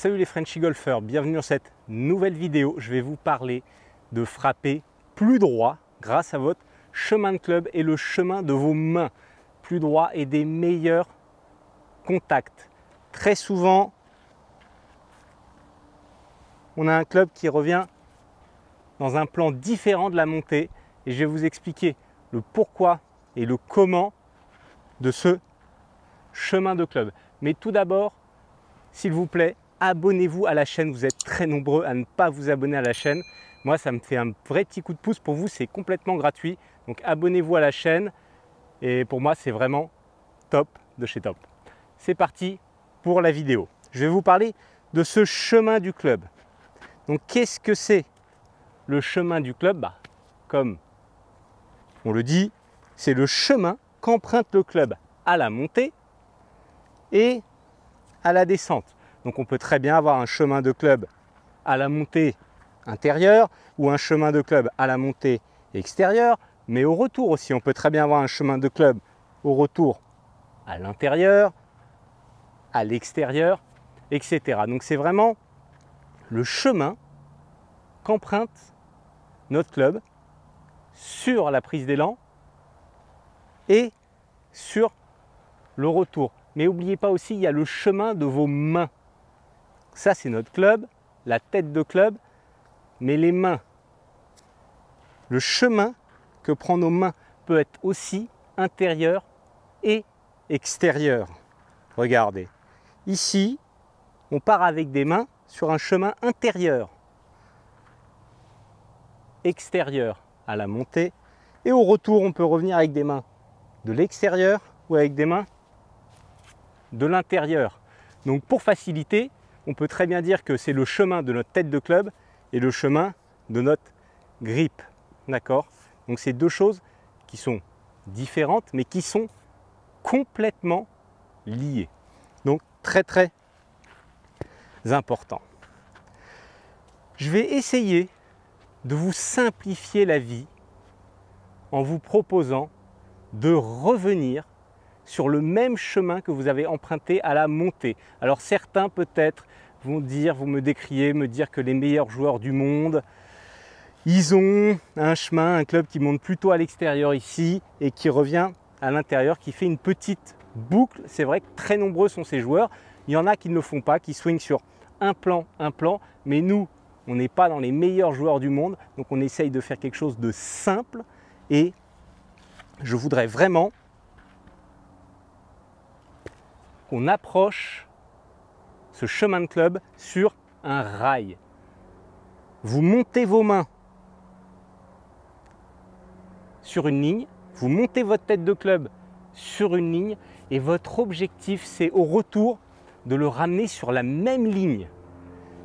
Salut les Frenchy golfeurs, bienvenue dans cette nouvelle vidéo. Je vais vous parler de frapper plus droit grâce à votre chemin de club et le chemin de vos mains. Plus droit et des meilleurs contacts. Très souvent, on a un club qui revient dans un plan différent de la montée et je vais vous expliquer le pourquoi et le comment de ce chemin de club. Mais tout d'abord, s'il vous plaît, abonnez-vous à la chaîne. Vous êtes très nombreux à ne pas vous abonner à la chaîne. Moi, ça me fait un vrai petit coup de pouce. Pour vous, c'est complètement gratuit. Donc, abonnez-vous à la chaîne. Et pour moi, c'est vraiment top de chez top. C'est parti pour la vidéo. Je vais vous parler de ce chemin du club. Donc, qu'est-ce que c'est le chemin du club? Comme on le dit, c'est le chemin qu'emprunte le club à la montée et à la descente. Donc on peut très bien avoir un chemin de club à la montée intérieure ou un chemin de club à la montée extérieure, mais au retour aussi. On peut très bien avoir un chemin de club au retour à l'intérieur, à l'extérieur, etc. Donc c'est vraiment le chemin qu'emprunte notre club sur la prise d'élan et sur le retour. Mais n'oubliez pas aussi, il y a le chemin de vos mains. Ça, c'est notre club, la tête de club, mais les mains. Le chemin que prend nos mains peut être aussi intérieur et extérieur. Regardez, ici, on part avec des mains sur un chemin intérieur, extérieur à la montée, et au retour, on peut revenir avec des mains de l'extérieur ou avec des mains de l'intérieur. Donc pour faciliter, on peut très bien dire que c'est le chemin de notre tête de club et le chemin de notre grip. D'accord? Donc c'est deux choses qui sont différentes mais qui sont complètement liées. Donc très important. Je vais essayer de vous simplifier la vie en vous proposant de revenir sur le même chemin que vous avez emprunté à la montée. Alors certains peut-être vont dire, vous me décriez, me dire que les meilleurs joueurs du monde, ils ont un chemin, un club qui monte plutôt à l'extérieur ici et qui revient à l'intérieur, qui fait une petite boucle. C'est vrai que très nombreux sont ces joueurs. Il y en a qui ne le font pas, qui swingent sur un plan, mais nous, on n'est pas dans les meilleurs joueurs du monde, donc on essaye de faire quelque chose de simple et je voudrais vraiment qu'on approche ce chemin de club sur un rail. Vous montez vos mains sur une ligne, vous montez votre tête de club sur une ligne et votre objectif, c'est au retour de le ramener sur la même ligne.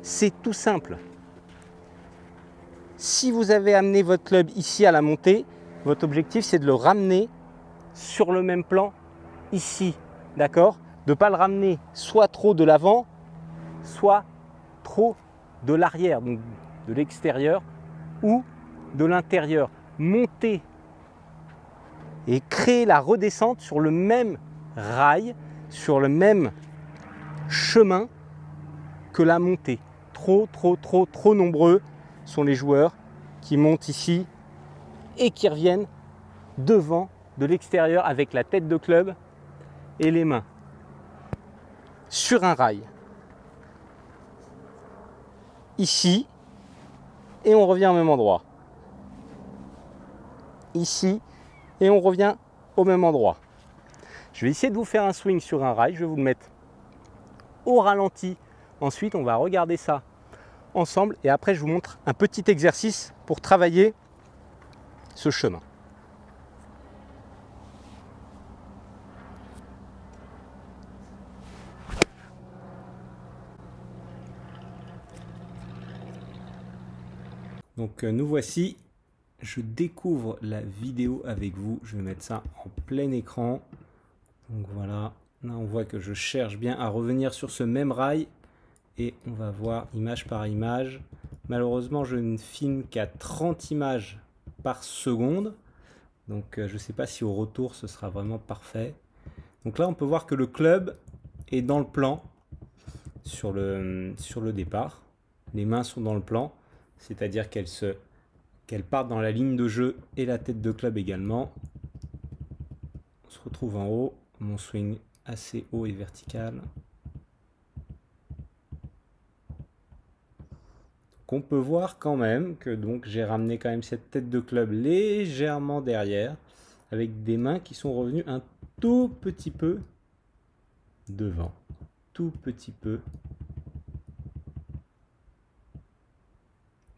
C'est tout simple. Si vous avez amené votre club ici à la montée, votre objectif, c'est de le ramener sur le même plan ici. D'accord? De ne pas le ramener soit trop de l'avant, soit trop de l'arrière, donc de l'extérieur ou de l'intérieur. Monter et créer la redescente sur le même rail, sur le même chemin que la montée. Trop nombreux sont les joueurs qui montent ici et qui reviennent devant de l'extérieur avec la tête de club et les mains sur un rail. Ici, et on revient au même endroit. Ici, et on revient au même endroit. Je vais essayer de vous faire un swing sur un rail. Je vais vous le mettre au ralenti. Ensuite, on va regarder ça ensemble. Et après, je vous montre un petit exercice pour travailler ce chemin. Donc nous voici, je découvre la vidéo avec vous, je vais mettre ça en plein écran. Donc voilà, là on voit que je cherche bien à revenir sur ce même rail et on va voir image par image. Malheureusement je ne filme qu'à 30 images par seconde, donc je ne sais pas si au retour ce sera vraiment parfait. Donc là on peut voir que le club est dans le plan sur le départ. Les mains sont dans le plan, c'est-à-dire qu'elles partent dans la ligne de jeu et la tête de club également. On se retrouve en haut, mon swing assez haut et vertical. Donc on peut voir quand même que j'ai ramené quand même cette tête de club légèrement derrière, avec des mains qui sont revenues un tout petit peu devant, tout petit peu.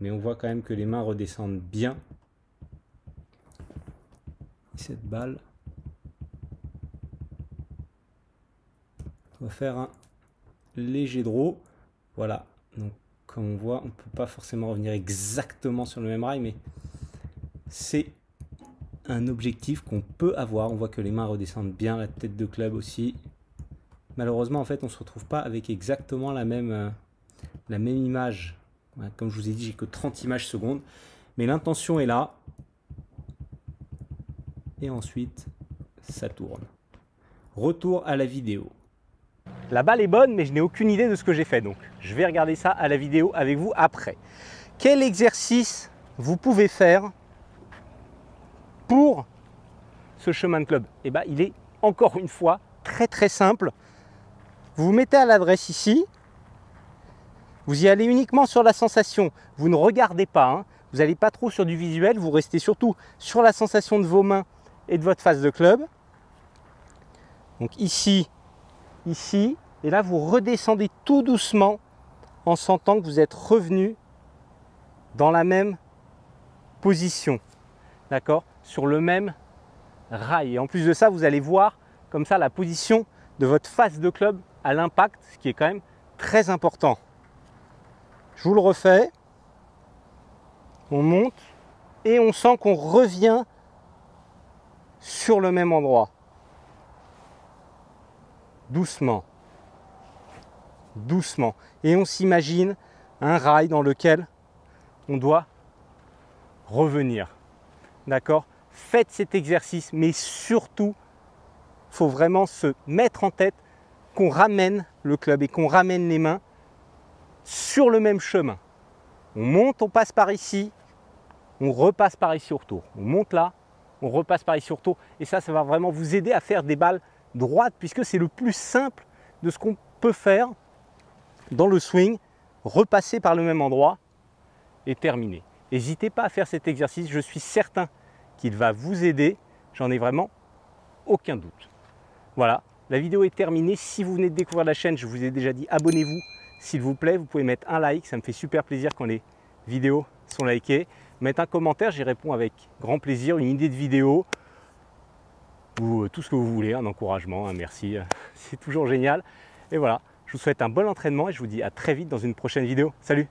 Mais on voit quand même que les mains redescendent bien. Et cette balle, on va faire un léger draw. Voilà, donc comme on voit, on ne peut pas forcément revenir exactement sur le même rail, mais c'est un objectif qu'on peut avoir. On voit que les mains redescendent bien, la tête de club aussi. Malheureusement, en fait, on ne se retrouve pas avec exactement la même image. Voilà, comme je vous ai dit, j'ai que 30 images secondes. Mais l'intention est là. Et ensuite, ça tourne. Retour à la vidéo. La balle est bonne, mais je n'ai aucune idée de ce que j'ai fait. Donc, je vais regarder ça à la vidéo avec vous après. Quel exercice vous pouvez faire pour ce chemin de club? Eh bien, il est encore une fois très simple. Vous vous mettez à l'adresse ici. Vous y allez uniquement sur la sensation. Vous ne regardez pas. Hein. Vous n'allez pas trop sur du visuel. Vous restez surtout sur la sensation de vos mains et de votre face de club. Donc ici, ici. Et là, vous redescendez tout doucement en sentant que vous êtes revenu dans la même position. D'accord? Sur le même rail. Et en plus de ça, vous allez voir comme ça la position de votre face de club à l'impact, ce qui est quand même très important. Je vous le refais. On monte et on sent qu'on revient sur le même endroit. Doucement. Doucement. Et on s'imagine un rail dans lequel on doit revenir. D'accord? Faites cet exercice, mais surtout, il faut vraiment se mettre en tête qu'on ramène le club et qu'on ramène les mains sur le même chemin. On monte, on passe par ici, on repasse par ici au retour. On monte là, on repasse par ici au retour. Et ça va vraiment vous aider à faire des balles droites, puisque c'est le plus simple de ce qu'on peut faire dans le swing, repasser par le même endroit et terminer. N'hésitez pas à faire cet exercice, je suis certain qu'il va vous aider, j'en ai vraiment aucun doute. Voilà, la vidéo est terminée. Si vous venez de découvrir la chaîne, je vous ai déjà dit, abonnez-vous s'il vous plaît. Vous pouvez mettre un like, ça me fait super plaisir quand les vidéos sont likées. Mettre un commentaire, j'y réponds avec grand plaisir, une idée de vidéo ou tout ce que vous voulez, un encouragement, un merci, c'est toujours génial. Et voilà, je vous souhaite un bon entraînement et je vous dis à très vite dans une prochaine vidéo. Salut!